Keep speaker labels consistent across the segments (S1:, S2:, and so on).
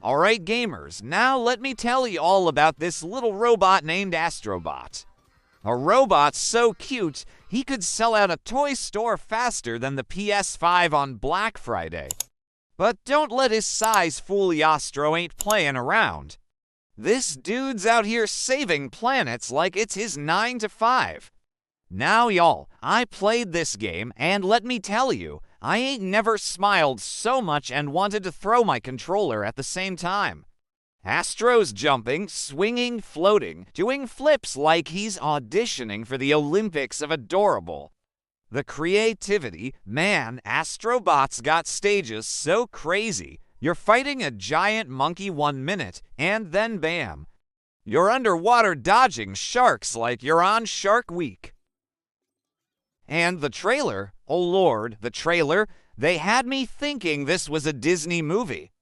S1: Alright gamers, now let me tell you all about this little robot named Astro Bot. A robot so cute, he could sell out a toy store faster than the PS5 on Black Friday. But don't let his size fool you. Astro ain't playing around. This dude's out here saving planets like it's his 9 to 5. Now y'all, I played this game, and let me tell you, I ain't never smiled so much and wanted to throw my controller at the same time. Astro's jumping, swinging, floating, doing flips like he's auditioning for the Olympics of adorable. The creativity, man, Astro Bot's got stages so crazy. You're fighting a giant monkey 1 minute, and then bam. You're underwater dodging sharks like you're on Shark Week. And the trailer, oh lord, the trailer, they had me thinking this was a Disney movie.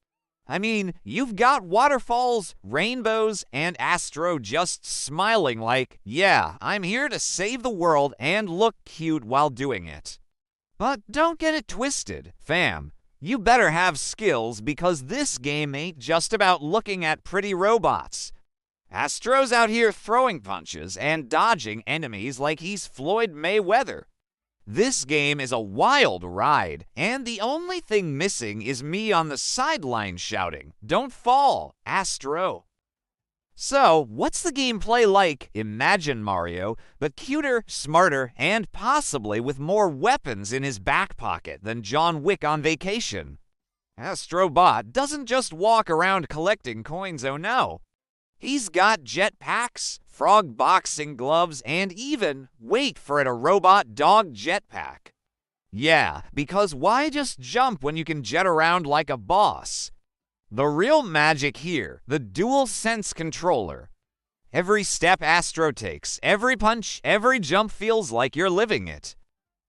S1: I mean, you've got waterfalls, rainbows, and Astro just smiling like, yeah, I'm here to save the world and look cute while doing it. But don't get it twisted, fam. You better have skills because this game ain't just about looking at pretty robots. Astro's out here throwing punches and dodging enemies like he's Floyd Mayweather. This game is a wild ride, and the only thing missing is me on the sideline shouting, "Don't fall, Astro." So, what's the gameplay like? Imagine Mario, but cuter, smarter, and possibly with more weapons in his back pocket than John Wick on vacation. Astro Bot doesn't just walk around collecting coins, oh no. He's got jetpacks, frog boxing gloves, and even, wait for it, a robot dog jetpack. Yeah, because why just jump when you can jet around like a boss? The real magic here, the DualSense controller. Every step Astro takes, every punch, every jump feels like you're living it.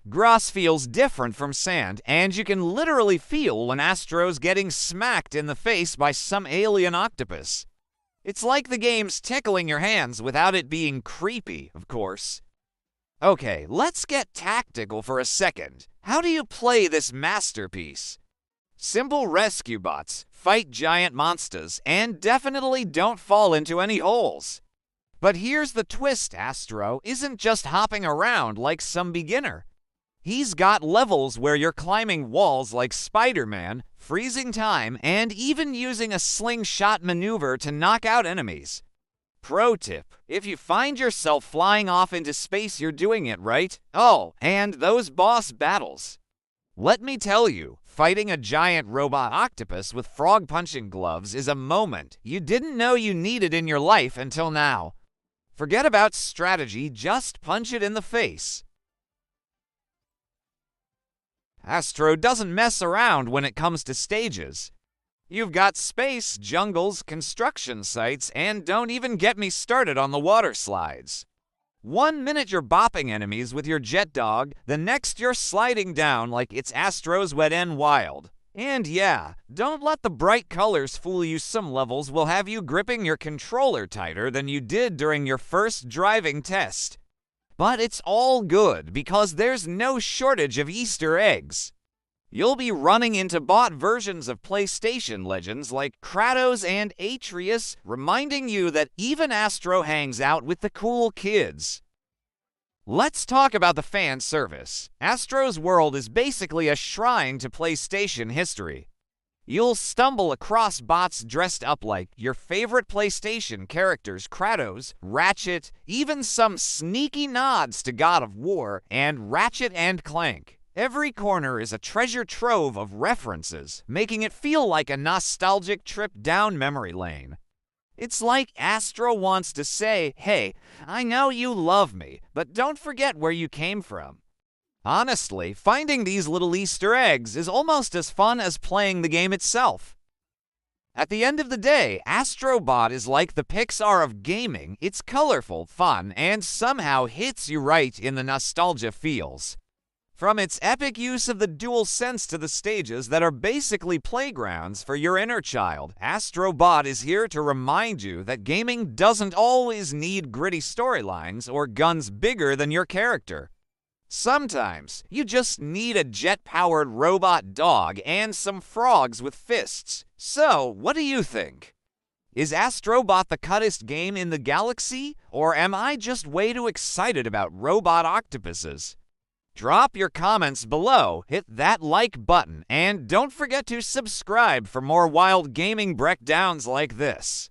S1: Grass feels different from sand, and you can literally feel when Astro's getting smacked in the face by some alien octopus. It's like the game's tickling your hands without it being creepy, of course. Okay, let's get tactical for a second. How do you play this masterpiece? Simple rescue bots, fight giant monsters, and definitely don't fall into any holes. But here's the twist, Astro isn't just hopping around like some beginner. He's got levels where you're climbing walls like Spider-Man, freezing time, and even using a slingshot maneuver to knock out enemies. Pro tip, if you find yourself flying off into space, you're doing it right. Oh, and those boss battles. Let me tell you, fighting a giant robot octopus with frog-punching gloves is a moment you didn't know you needed in your life until now. Forget about strategy, just punch it in the face. Astro doesn't mess around when it comes to stages. You've got space, jungles, construction sites, and don't even get me started on the water slides. 1 minute you're bopping enemies with your jet dog, the next you're sliding down like it's Astro's Wet N Wild. And yeah, don't let the bright colors fool you. Some levels will have you gripping your controller tighter than you did during your first driving test. But it's all good because there's no shortage of Easter eggs. You'll be running into bot versions of PlayStation legends like Kratos and Atreus, reminding you that even Astro hangs out with the cool kids. Let's talk about the fan service. Astro's world is basically a shrine to PlayStation history. You'll stumble across bots dressed up like your favorite PlayStation characters, Kratos, Ratchet, even some sneaky nods to God of War and Ratchet and Clank. Every corner is a treasure trove of references, making it feel like a nostalgic trip down memory lane. It's like Astro wants to say, hey, I know you love me, but don't forget where you came from. Honestly, finding these little Easter eggs is almost as fun as playing the game itself. At the end of the day, Astro Bot is like the Pixar of gaming. It's colorful, fun, and somehow hits you right in the nostalgia feels. From its epic use of the DualSense to the stages that are basically playgrounds for your inner child, Astro Bot is here to remind you that gaming doesn't always need gritty storylines or guns bigger than your character. Sometimes you just need a jet-powered robot dog and some frogs with fists. So, what do you think? Is Astro Bot the cuttest game in the galaxy, or am I just way too excited about robot octopuses? Drop your comments below, hit that like button, and don't forget to subscribe for more wild gaming breakdowns like this.